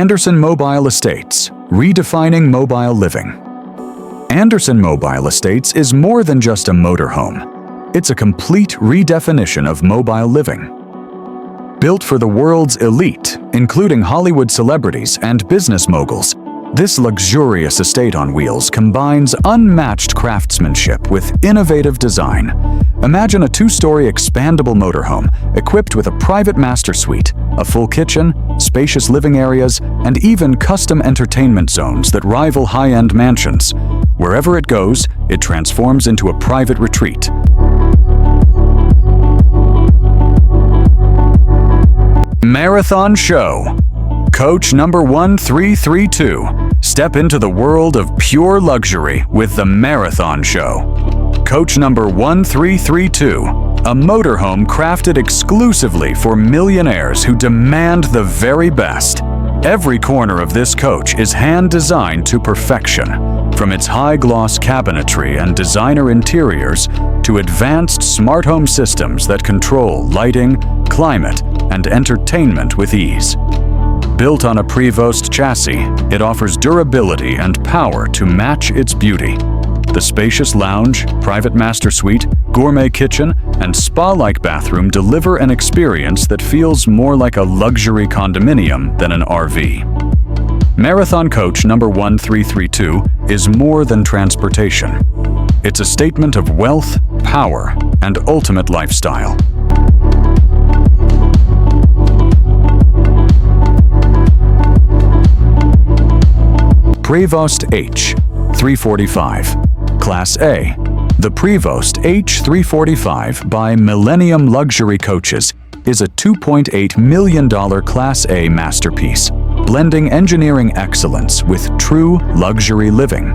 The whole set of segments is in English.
Anderson Mobile Estates, redefining mobile living. Anderson Mobile Estates is more than just a motorhome. It's a complete redefinition of mobile living. Built for the world's elite, including Hollywood celebrities and business moguls, this luxurious estate on wheels combines unmatched craftsmanship with innovative design. Imagine a two-story expandable motorhome equipped with a private master suite, a full kitchen, spacious living areas, and even custom entertainment zones that rival high-end mansions. Wherever it goes, it transforms into a private retreat. Marathon Show. Coach number 1332. Step into the world of pure luxury with the Marathon Show. Coach number 1332. A motorhome crafted exclusively for millionaires who demand the very best. Every corner of this coach is hand-designed to perfection, from its high-gloss cabinetry and designer interiors to advanced smart home systems that control lighting, climate, and entertainment with ease. Built on a Prevost chassis, it offers durability and power to match its beauty. The spacious lounge, private master suite, gourmet kitchen, and spa-like bathroom deliver an experience that feels more like a luxury condominium than an RV. Marathon Coach number 1332 is more than transportation. It's a statement of wealth, power, and ultimate lifestyle. Prevost H345, Class A. The Prevost H345 by Millennium Luxury Coaches is a $2.8 million Class A masterpiece, blending engineering excellence with true luxury living.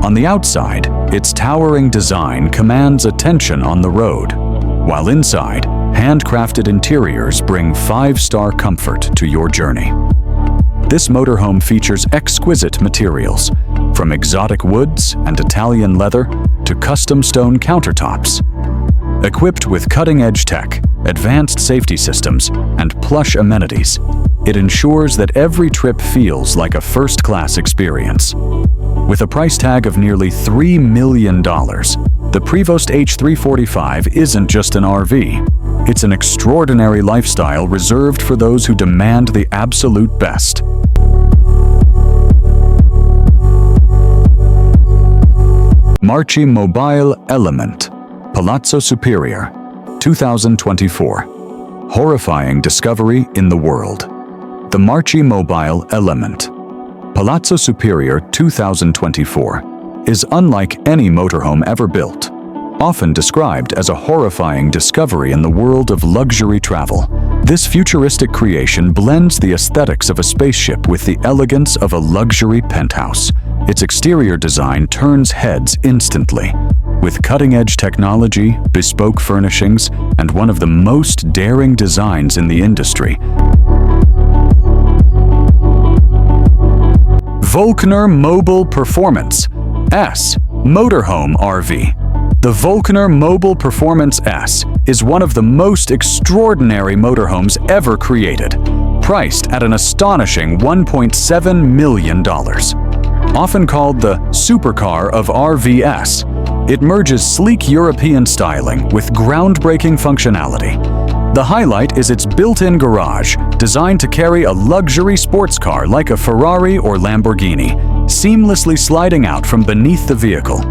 On the outside, its towering design commands attention on the road, while inside, handcrafted interiors bring five-star comfort to your journey. This motorhome features exquisite materials, from exotic woods and Italian leather to custom stone countertops. Equipped with cutting-edge tech, advanced safety systems, and plush amenities, it ensures that every trip feels like a first-class experience. With a price tag of nearly $3 million, the Prevost H345 isn't just an RV. It's an extraordinary lifestyle reserved for those who demand the absolute best. Marchi Mobile Element, Palazzo Superior, 2024. Horrifying discovery in the world. The Marchi Mobile Element, Palazzo Superior 2024, is unlike any motorhome ever built. Often described as a horrifying discovery in the world of luxury travel, this futuristic creation blends the aesthetics of a spaceship with the elegance of a luxury penthouse. Its exterior design turns heads instantly, with cutting-edge technology, bespoke furnishings, and one of the most daring designs in the industry. Volkner Mobile Performance S Motorhome RV. The Volkner Mobile Performance S is one of the most extraordinary motorhomes ever created, priced at an astonishing $1.7 million. Often called the supercar of RVs, it merges sleek European styling with groundbreaking functionality. The highlight is its built-in garage, designed to carry a luxury sports car like a Ferrari or Lamborghini, seamlessly sliding out from beneath the vehicle.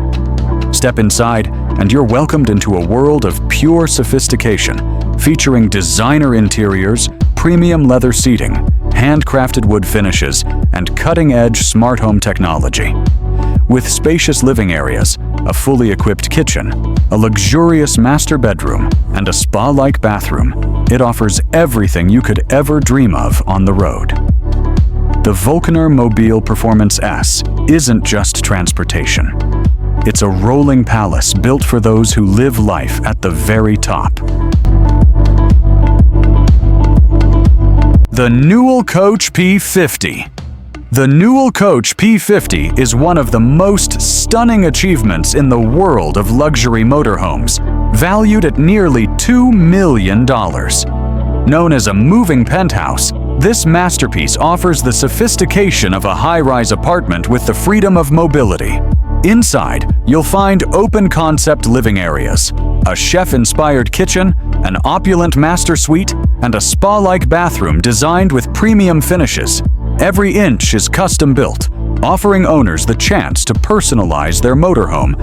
Step inside, and you're welcomed into a world of pure sophistication, featuring designer interiors, premium leather seating, handcrafted wood finishes, and cutting-edge smart home technology. With spacious living areas, a fully equipped kitchen, a luxurious master bedroom, and a spa-like bathroom, it offers everything you could ever dream of on the road. The Volkner Mobile Performance S isn't just transportation. It's a rolling palace built for those who live life at the very top. The Newell Coach P50. The Newell Coach P50 is one of the most stunning achievements in the world of luxury motorhomes, valued at nearly $2 million. Known as a moving penthouse, This masterpiece offers the sophistication of a high-rise apartment with the freedom of mobility. Inside, you'll find open-concept living areas, a chef-inspired kitchen, an opulent master suite, and a spa-like bathroom designed with premium finishes. Every inch is custom-built, offering owners the chance to personalize their motorhome.